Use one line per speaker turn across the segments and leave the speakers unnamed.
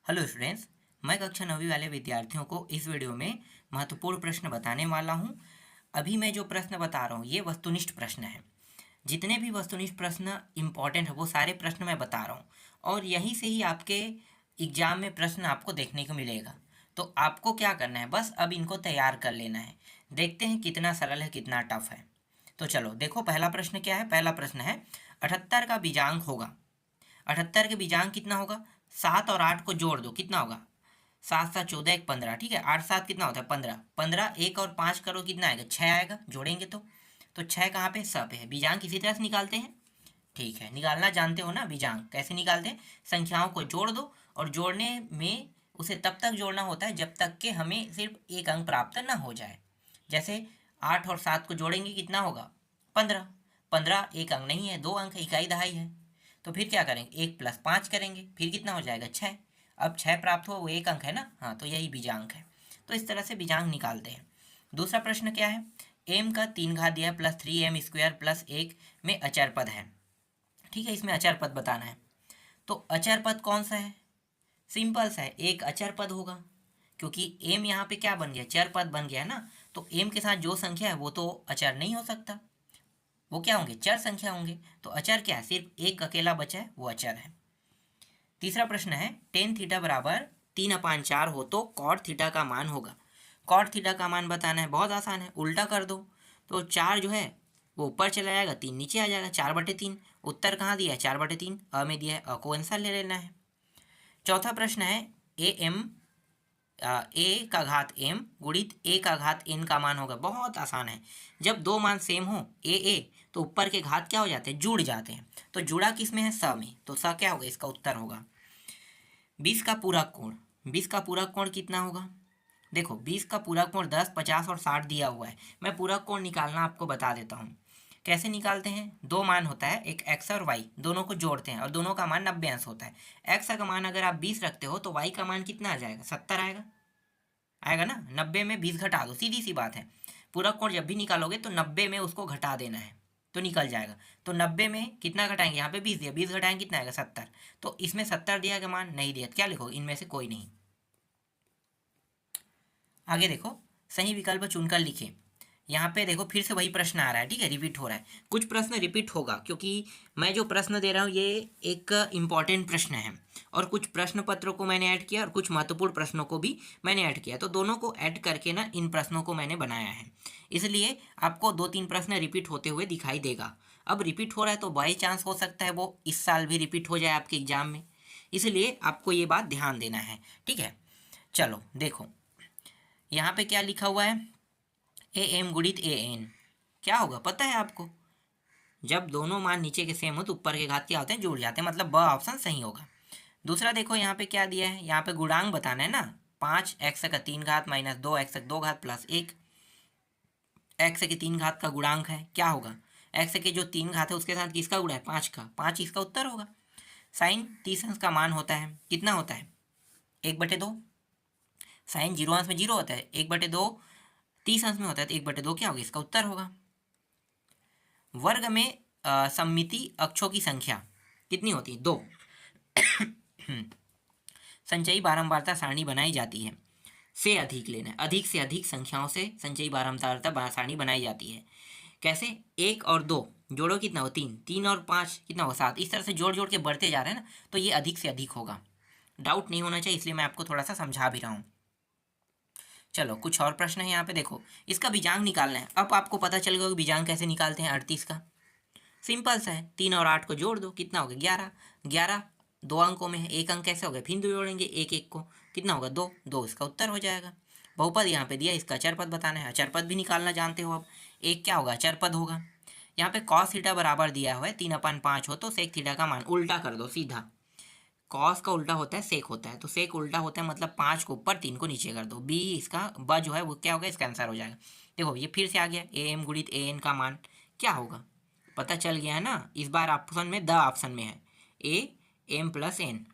Hello students, मैं कक्षा 9वीं वाले विद्यार्थियों को इस वीडियो में महत्वपूर्ण प्रश्न बताने वाला हूं। अभी मैं जो प्रश्न बता रहा हूं ये वस्तुनिष्ठ प्रश्न है। जितने भी वस्तुनिष्ठ प्रश्न इंपॉर्टेंट है वो सारे प्रश्न मैं बता रहा हूं और यहीं से ही आपके एग्जाम में प्रश्न आपको देखने को मिलेगा। तो आपको क्या करना है, बस अब इनको तैयार कर लेना है। देखते हैं कितना सरल है कितना टफ है। तो चलो देखो, पहला प्रश्न क्या है। पहला प्रश्न है 78 का बीजांक होगा। 78 के बीजांक कितना होगा? 7 और 8 को जोड़ दो, कितना होगा? 7 7 14 1 15। ठीक है, 8 7 कितना होता है? 15। 15 1 और 5 करो, कितना आएगा? 6 आएगा, जोड़ेंगे तो 6 कहाँ पे? स पे है। बीजांक इसी तरह से निकालते हैं। ठीक है, निकालना जानते हो ना बीजांक कैसे निकालते हैं? संख्याओं को जोड़ दो और जोड़ने में उसे तब तक जोड़ना होता है जब तक कि हमें सिर्फ एक अंक प्राप्त ना हो जाए। जैसे 8 और 7 को जोड़ेंगे, कितना होगा? 15। 15 एक अंक नहीं है, दो अंक है, इकाई दहाई है। तो फिर क्या करेंगे? 1 + 5 करेंगे, फिर कितना हो जाएगा? 6। अब 6 प्राप्त हुआ, वो एक अंक है ना। हाँ, तो यही बीजांक है। तो इस तरह से बीजांक निकालते हैं। दूसरा प्रश्न क्या है? m का 3 घात दिया प्लस 3m² प्लस 1 में अचर पद है। ठीक है, इसमें अचर पद बताना है। तो अचर पद कौन सा है? सिंपल सा है, एक अचर पद होगा, क्योंकि m यहाँ पे क्या बन गया? चर पद बन गया है ना। तो m के साथ जो संख्या है वो तो अचर नहीं हो सकता, वो क्या होंगे? चर संख्या होंगे। तो अचर क्या है? सिर्फ एक अकेला बचा है, वो अचर है। तीसरा प्रश्न है टेन थीटा बराबर 3/4 हो तो कॉट थीटा का मान होगा। कॉट थीटा का मान बताना है, बहुत आसान है, उल्टा कर दो। तो 4 जो है वो ऊपर चला जाएगा, 3 नीचे आ जाएगा, 4/3। उत्तर कहाँ दिया है? 4/3 अ में दिया है, अ को आंसर ले लेना है। चौथा प्रश्न है ए का घात m गुणित a का घात n का मान होगा। बहुत आसान है, जब दो मान सेम हो ए तो ऊपर के घात क्या हो जाते हैं? जुड़ जाते हैं। तो जुड़ा किस में है? स में। तो स क्या होगा? इसका उत्तर होगा 20 का पूरा कोण। 20 का पूरा कोण कितना होगा? देखो, 20 का पूरा कोण 10, 50 और 60 दिया हुआ है। मैं पूरा कोण निकालना आपको बता देता हूँ। कैसे निकालते हैं? दो मान होता है, एक x और y, दोनों को जोड़ते हैं और दोनों का मान 90 अंश होता है। x का मान अगर आप 20 रखते हो तो y का मान कितना आ जाएगा? 70 आएगा। आएगा ना। 90 में 20 घटा दो, सीधी सी बात है। पूरा कोण जब भी निकालोगे तो 90 में उसको घटा देना है, तो निकल जाएगा। तो 90 में कितना घटाएंगे? यहाँ पे 20 दिया, 20 घटाएंगे कितना आएगा? 70। तो इसमें 70 दिया का मान नहीं दिया, क्या लिखो? इनमें से कोई नहीं। आगे देखो, सही विकल्प चुनकर लिखे। यहाँ पे देखो फिर से वही प्रश्न आ रहा है। ठीक है, रिपीट हो रहा है। कुछ प्रश्न रिपीट होगा क्योंकि मैं जो प्रश्न दे रहा हूँ ये एक इम्पॉर्टेंट प्रश्न है, और कुछ प्रश्न पत्रों को मैंने ऐड किया और कुछ महत्वपूर्ण प्रश्नों को भी मैंने ऐड किया। तो दोनों को ऐड करके ना इन प्रश्नों को मैंने बनाया है, इसलिए आपको 2-3 प्रश्न रिपीट होते हुए दिखाई देगा। अब रिपीट हो रहा है तो बाई चांस हो सकता है वो इस साल भी रिपीट हो जाए आपके एग्जाम में, इसलिए आपको ये बात ध्यान देना है। ठीक है, चलो देखो यहाँ पे क्या लिखा हुआ है? ए एम गुणित ए एन क्या होगा पता है आपको? जब दोनों मान नीचे के सेम हो तो ऊपर के घात क्या होते हैं? जुड़ जाते हैं, मतलब ब ऑप्शन सही होगा। दूसरा देखो यहाँ पे क्या दिया है, यहाँ पे गुणांक बताना है ना। 5x का 3 घात माइनस 2x का 2 घात प्लस 1। x के 3 घात का गुणांक है, क्या होगा? x के जो 3 घात है उसके साथ किसका गुणा है? 5 का, 5 इसका उत्तर होगा। साइन 30 अंश का मान होता है, कितना होता है? 1/2। साइन 0 अंश में 0 होता है, 1/2 30 अंश में होता है, तो 1/2 क्या होगा? इसका उत्तर होगा। वर्ग में सममिति अक्षों की संख्या कितनी होती है? 2। संचयी बारंबारता सारणी बनाई जाती है, से अधिक लेना है, अधिक से अधिक संख्याओं से संचयी बारंबारता सारणी बनाई जाती है। कैसे? 1 और 2 जोड़ो, कितना हो? 3। 3 और 5 कितना हो? 7। इस तरह से जोड़ जोड़ के बढ़ते जा रहे हैं ना, तो ये अधिक से अधिक होगा। डाउट नहीं होना चाहिए, इसलिए मैं आपको थोड़ा सा समझा भी रहा हूँ। चलो कुछ और प्रश्न है यहाँ पे, देखो इसका बीजांक निकालना है। अब आपको पता चल गया कि बीजांक कैसे निकालते हैं 38 का। सिंपल सा है, 3 और 8 को जोड़ दो, कितना होगा? 11। 11 दो अंकों में है, एक अंक कैसे हो गया? फिर जोड़ेंगे एक एक को, कितना होगा? 2। 2 इसका उत्तर हो जाएगा। बहुपद यहाँ पे दिया, इसका अचरपद बताना है। अचरपद भी निकालना जानते हो अब। एक क्या होगा? अचरपद होगा। यहाँ पे कॉस थीटा बराबर दिया हुआ है 3/5 हो तो सेक थीटा का मान उल्टा कर दो सीधा। कॉस का उल्टा होता है सेक होता है, तो सेक उल्टा होता है, मतलब 5 को ऊपर 3 को नीचे कर दो। बी इसका ब जो है वो क्या होगा? इसका आंसर हो जाएगा। देखो ये फिर से आ गया, ए एम गुणित ए एन का मान क्या होगा? पता चल गया है ना। इस बार ऑप्शन में द ऑप्शन में है ए एम प्लस एन।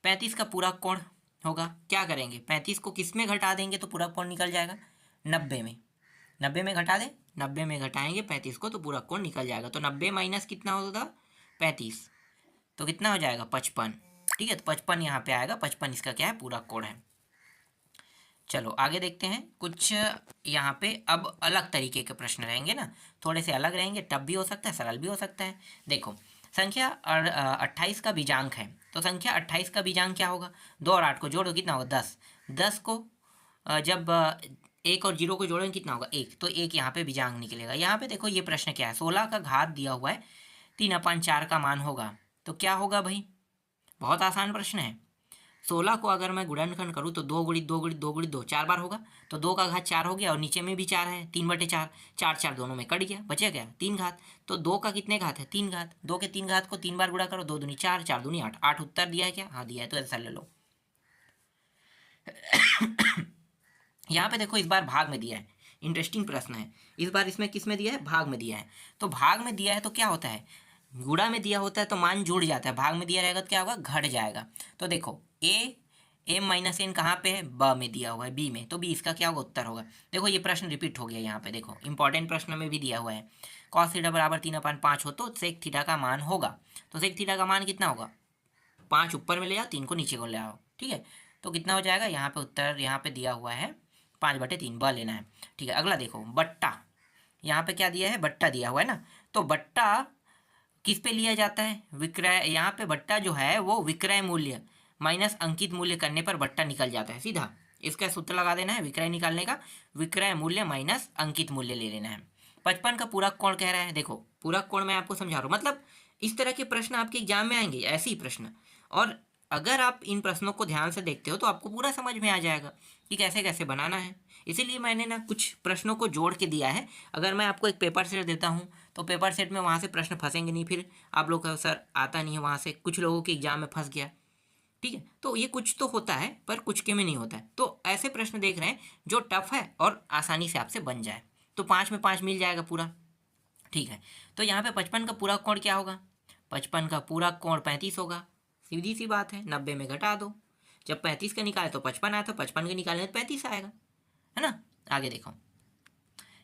35 का पूरा कोण होगा, क्या करेंगे? 35 को किस में घटा देंगे तो पूरा कोण निकल जाएगा? 90 में। 90 में घटा दे, 90 में घटाएंगे 35 को तो पूरा कोण निकल जाएगा। तो 90 माइनस कितना होगा? 35, तो कितना हो जाएगा? 55। ठीक है, तो 55 यहाँ पे आएगा, 55 इसका क्या है, पूरक कोण है। चलो आगे देखते हैं कुछ यहाँ पे। अब अलग तरीके के प्रश्न रहेंगे ना, थोड़े से अलग रहेंगे, टफ भी हो सकता है, सरल भी हो सकता है। देखो, संख्या 28 का बीजांक है, तो संख्या 28 का बीजांक क्या होगा, 2 और 8 को जोड़ो कितना होगा, 10। 10 को जब 1 और 0 को जोड़ेंगे कितना होगा, 1, तो 1 यहाँ पे बीजांक निकलेगा। यहाँ पे देखो ये प्रश्न क्या है, 16 का घात दिया हुआ है, 3/4 का मान होगा, तो क्या होगा भाई, बहुत आसान प्रश्न है। 16 को अगर मैं गुणनखंड करूँ तो 2 गुणित 2 गुणित 2 गुणित 2 4 बार होगा, तो 2 का घात 4 हो गया, और नीचे में भी 4 है, 3/4, 4 4 दोनों में कट गया, बचे क्या, 3 घात। तो 2 का कितने घात है, 3 घात, 2 के 3 घात को 3 बार गुणा करो, 2 दूनी 4, 4 दूनी 8, 8 उत्तर दिया है क्या, हाँ दिया है, तो ऐसा ले लो। यहाँ पे देखो इस बार भाग में दिया है, इंटरेस्टिंग प्रश्न है। इस बार इसमें किस में दिया है, भाग में दिया है। तो भाग में दिया है तो क्या होता है, गुणा में दिया होता है तो मान जुड़ जाता है, भाग में दिया रहेगा तो क्या होगा, घट जाएगा। तो देखो m-n कहाँ पे है, ब में दिया हुआ है, बी में, तो बी इसका क्या होगा, उत्तर होगा। देखो ये प्रश्न रिपीट हो गया यहाँ पे, देखो इंपॉर्टेंट प्रश्न में भी दिया हुआ है, cos थीटा बराबर 3/5 हो तो सेक थीटा का मान होगा। तो सेक थीटा का मान कितना होगा, 5 ऊपर में ले आओ, 3 को नीचे को ले आओ, ठीक है। तो कितना हो जाएगा, यहाँ पे उत्तर यहाँ पे दिया हुआ है 5/3, ब लेना है, ठीक है। अगला देखो, बट्टा, यहाँ पे क्या दिया है, बट्टा दिया हुआ है ना, तो बट्टा किस पे लिया जाता है, विक्रय। यहाँ पे बट्टा जो है वो विक्रय मूल्य माइनस अंकित मूल्य करने पर बट्टा निकल जाता है सीधा। इसका सूत्र लगा देना है विक्रय निकालने का, विक्रय मूल्य माइनस अंकित मूल्य ले लेना है। 55 का पूरक कोण कह रहा है, देखो पूरक कोण मैं आपको समझा रहा हूँ, मतलब इस तरह के प्रश्न आपके एग्जाम में आएंगे, ऐसे ही प्रश्न। और अगर आप इन प्रश्नों को ध्यान से देखते हो तो आपको पूरा समझ में आ जाएगा कि कैसे कैसे बनाना है। इसीलिए मैंने ना कुछ प्रश्नों को जोड़ के दिया है। अगर मैं आपको एक पेपर सेट देता हूँ तो पेपर सेट में वहाँ से प्रश्न फंसेंगे नहीं, फिर आप लोग का सर आता नहीं है वहाँ से, कुछ लोगों के एग्जाम में फंस गया, ठीक है। तो ये कुछ तो होता है पर कुछ के में नहीं होता है। तो ऐसे प्रश्न देख रहे हैं जो टफ है और आसानी से आपसे बन जाए, तो 5 में 5 मिल जाएगा पूरा, ठीक है। तो यहाँ पे 55 का पूरा कोण क्या होगा, 55 का पूरा कोण 35 होगा, सीधी सी बात है, 90 में घटा दो, जब 35 का निकाले तो 55 आया, तो 55 के निकालेंगे तो 35 आएगा, है ना। आगे देखो,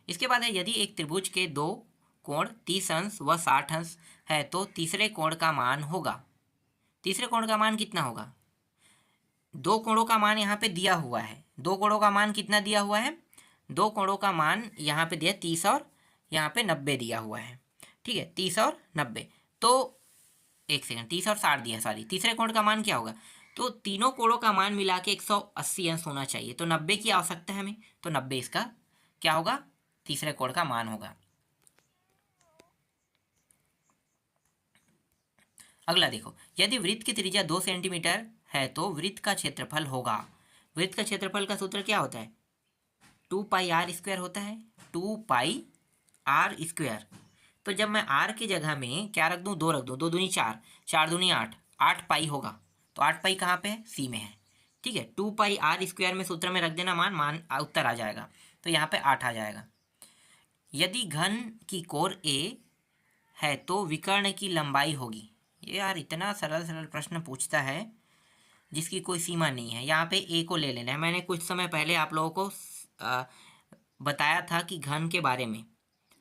इसके बाद है, यदि एक त्रिभुज के 2 कोण 30 अंश व 60 अंश है तो तीसरे कोण का मान होगा। तीसरे कोण का मान कितना होगा, 2 कोणों का मान यहाँ पे दिया हुआ है, 2 कोणों का मान कितना दिया हुआ है, 2 कोणों का मान यहाँ पे दिया 30 और यहाँ पे 90 दिया हुआ है, ठीक है, 30 और 90। तो एक सेकंड, 30 और 60 दिया, सॉरी, तीसरे कोण का मान क्या होगा, तो तीनों कोणों का मान मिला के 180 अंश होना चाहिए, तो 90 की आवश्यकता है हमें, तो 90 इसका क्या होगा, तीसरे कोण का मान होगा। अगला देखो, यदि वृत्त की त्रिज्या 2 सेंटीमीटर है तो वृत्त का क्षेत्रफल होगा। वृत्त का क्षेत्रफल का सूत्र क्या होता है, 2πr² होता है, 2πr²। तो जब मैं r की जगह में क्या रख दूँ, 2 रख दूँ, 2 दूनी 4, 4 दूनी 8, 8 पाई होगा, तो 8 पाई कहाँ पे है, सी में है, ठीक है। 2πr² में सूत्र में रख देना मान उत्तर आ जाएगा, तो यहाँ पे 8 आ जाएगा। यदि घन की कोर a है तो विकर्ण की लंबाई होगी। ये यार इतना सरल सरल प्रश्न पूछता है जिसकी कोई सीमा नहीं है। यहाँ पे a को ले लेना है, मैंने कुछ समय पहले आप लोगों को बताया था कि घन के बारे में,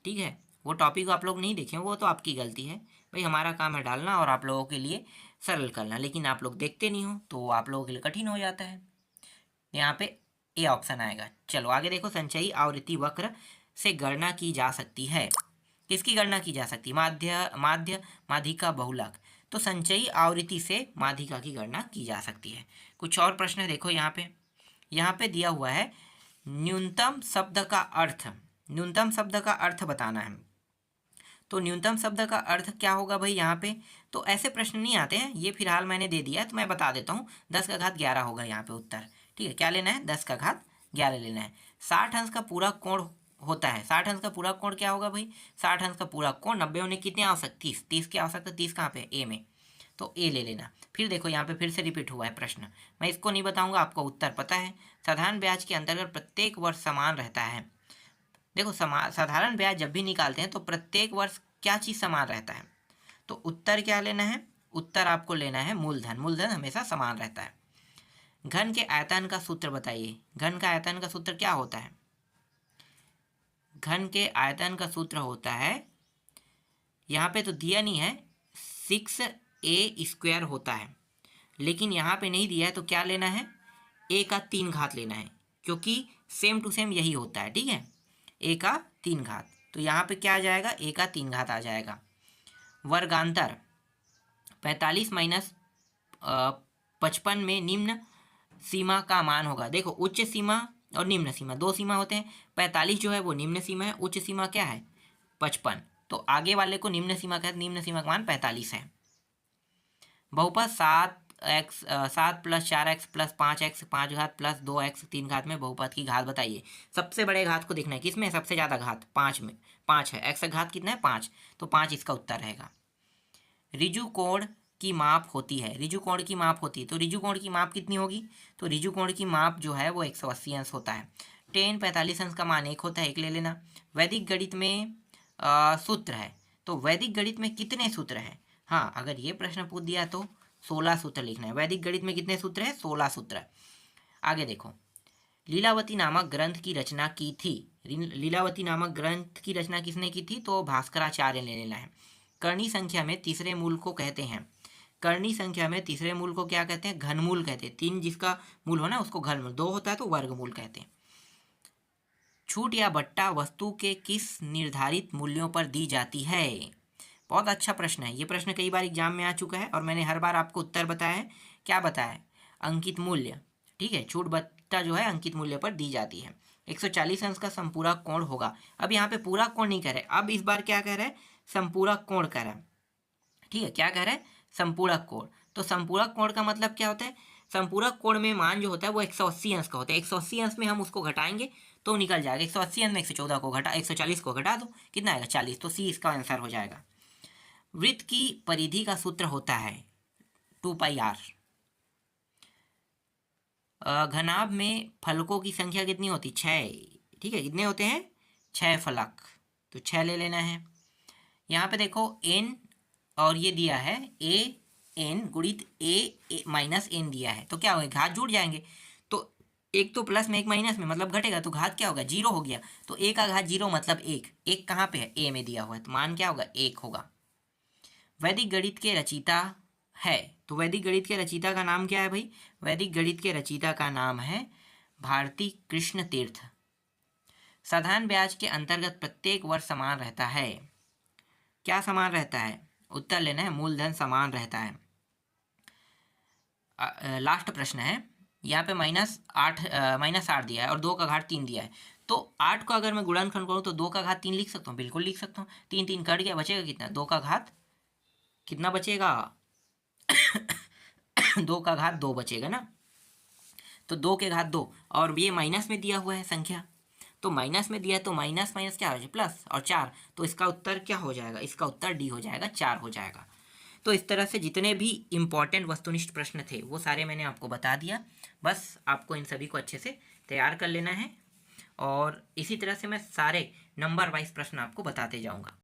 ठीक है। वो टॉपिक आप लोग नहीं देखे, वो तो आपकी गलती है भाई, हमारा काम है डालना और आप लोगों के लिए सरल करना, लेकिन आप लोग देखते नहीं हो तो आप लोगों के लिए कठिन हो जाता है। यहाँ पे ए ऑप्शन आएगा। चलो आगे देखो, संचयी आवृत्ति वक्र से गणना की जा सकती है। किसकी गणना की जा सकती है, माध्यिका बहुलक। तो संचयी आवृत्ति से माध्यिका की गणना की जा सकती है। कुछ और प्रश्न देखो, यहाँ पे दिया हुआ है न्यूनतम शब्द का अर्थ, न्यूनतम शब्द का अर्थ बताना है। तो न्यूनतम शब्द का अर्थ क्या होगा भाई, यहाँ पे तो ऐसे प्रश्न नहीं आते हैं, ये फिलहाल मैंने दे दिया तो मैं बता देता हूँ। 10 का घात 11 होगा यहाँ पे उत्तर, ठीक है। क्या लेना है, 10 का घात 11 लेना है। 60 अंश का पूरा कोण होता है, 60 अंश का पूरा कोण क्या होगा भाई, 60 अंश का पूरा कोण 90 होने कितने आवश्यक, 30, 30 की आवश्यकता, 30 कहाँ पे, ए में, तो ए ले लेना। फिर देखो यहाँ पे फिर से रिपीट हुआ है प्रश्न, मैं इसको नहीं बताऊंगा, आपको उत्तर पता है। साधारण ब्याज के अंतर्गत प्रत्येक वर्ष समान रहता है। देखो साधारण ब्याज जब भी निकालते हैं तो प्रत्येक वर्ष क्या चीज़ समान रहता है, तो उत्तर क्या लेना है, उत्तर आपको लेना है मूलधन। मूलधन हमेशा समान रहता है। घन के आयतन का सूत्र बताइए, घन का आयतन का सूत्र क्या होता है, घन के आयतन का सूत्र होता है, यहाँ पे तो दिया नहीं है, 6a² होता है, लेकिन यहाँ पे नहीं दिया है तो क्या लेना है, a का 3 घात लेना है, क्योंकि सेम टू सेम यही होता है, ठीक है, a का 3 घात। तो यहाँ पे क्या आ जाएगा, a का 3 घात आ जाएगा। वर्गांतर 45 माइनस 55 में निम्न सीमा का मान होगा। देखो उच्च सीमा और निम्न सीमा, दो सीमा होते हैं। 45 जो है वो निम्न सीमा है, उच्च सीमा क्या है 55, तो आगे वाले को निम्न सीमा कहते हैं, निम्न सीमा का मान 45 है। बहुपद 7 प्लस 4x प्लस 5x 5 घात प्लस 2x 3 घात में बहुपद की घात बताइए। सबसे बड़े घात को देखना है, किसमें सबसे ज़्यादा घात, 5 में, 5 है, x का घात कितना है 5, तो 5 इसका उत्तर रहेगा। रिजु कोण की माप होती है, रिजु कोण की माप होती है, तो रिजु कोण की माप कितनी होगी, तो रिजु कोण की माप जो है वो 180 अंश होता है। टेन 45 अंश का मान 1 होता है, 1 ले लेना। वैदिक गणित में सूत्र है, तो वैदिक गणित में कितने सूत्र हैं, हाँ अगर ये प्रश्न पूछ दिया तो 16 सूत्र लिखना है। वैदिक गणित में कितने सूत्र हैं, 16 सूत्र। आगे देखो, लीलावती नामक ग्रंथ की रचना की थी, लीलावती नामक ग्रंथ की रचना किसने की थी, तो भास्कराचार्य ने लेना है। कर्णी संख्या में तीसरे मूल को कहते हैं, कर्णी संख्या में तीसरे मूल को क्या कहते हैं, घनमूल कहते हैं। 3 जिसका मूल हो ना उसको घनमूल, 2 होता है तो वर्गमूल कहते हैं। छूट या बट्टा वस्तु के किस निर्धारित मूल्यों पर दी जाती है, बहुत अच्छा प्रश्न है। ये प्रश्न कई बार एग्जाम में आ चुका है और मैंने हर बार आपको उत्तर बताया है। क्या बताया है, अंकित मूल्य, ठीक है, छूट बट्टा जो है अंकित मूल्य पर दी जाती है। 140 अंश का संपूरक कोण होगा। अब यहाँ पे पूरा कोण नहीं कह रहे, अब इस बार क्या कह रहे हैं, संपूरक कोण कह रहे हैं, ठीक है, क्या कह रहे हैं, संपूरक कोण। तो संपूरक कोण का मतलब क्या होता है, संपूरक कोण में मान जो होता है वो 180 अंश का होता है। 180 अंश में हम उसको घटाएंगे तो निकल जाएगा, 180 अंश में 114 को घटा 140 को घटा दो, कितना आएगा 40, तो सी इसका आंसर हो जाएगा। वृत्त की परिधि का सूत्र होता है 2πr। घनाभ में फलकों की संख्या कितनी होती, 6, ठीक है, कितने होते हैं 6 फलक, तो 6 ले लेना है। यहाँ पे देखो n और ये दिया है a n गुणित a माइनस n दिया है, तो क्या होगा, घात जुड़ जाएंगे, तो एक तो प्लस में एक माइनस में मतलब घटेगा, तो घात क्या होगा 0 हो गया, तो a का घात 0 मतलब 1, 1 कहाँ पे है a में दिया हुआ है, तो मान क्या होगा 1 होगा। वैदिक गणित के रचयिता है, तो वैदिक गणित के रचयिता का नाम क्या है भाई, वैदिक गणित के रचयिता का नाम है भारती कृष्ण तीर्थ। साधारण ब्याज के अंतर्गत प्रत्येक वर्ष समान रहता है, क्या समान रहता है, उत्तर लेना है, मूलधन समान रहता है। लास्ट प्रश्न है, यहाँ पे -8 दिया है और 2 का घात 3 दिया है, तो 8 को अगर मैं गुणनखंड करूँ तो 2 का घात 3 लिख सकता हूँ, बिल्कुल लिख सकता हूँ। 3 3 कट गया, बचेगा कितना, 2 का घात कितना बचेगा 2 का घात 2 बचेगा ना, तो 2 के घात 2, और ये माइनस में दिया हुआ है संख्या, तो माइनस में दिया है तो माइनस माइनस क्या हो जाएगा प्लस, और 4, तो इसका उत्तर क्या हो जाएगा, इसका उत्तर डी हो जाएगा, 4 हो जाएगा। तो इस तरह से जितने भी इम्पॉर्टेंट वस्तुनिष्ठ प्रश्न थे वो सारे मैंने आपको बता दिया, बस आपको इन सभी को अच्छे से तैयार कर लेना है, और इसी तरह से मैं सारे नंबर वाइज प्रश्न आपको बताते जाऊँगा।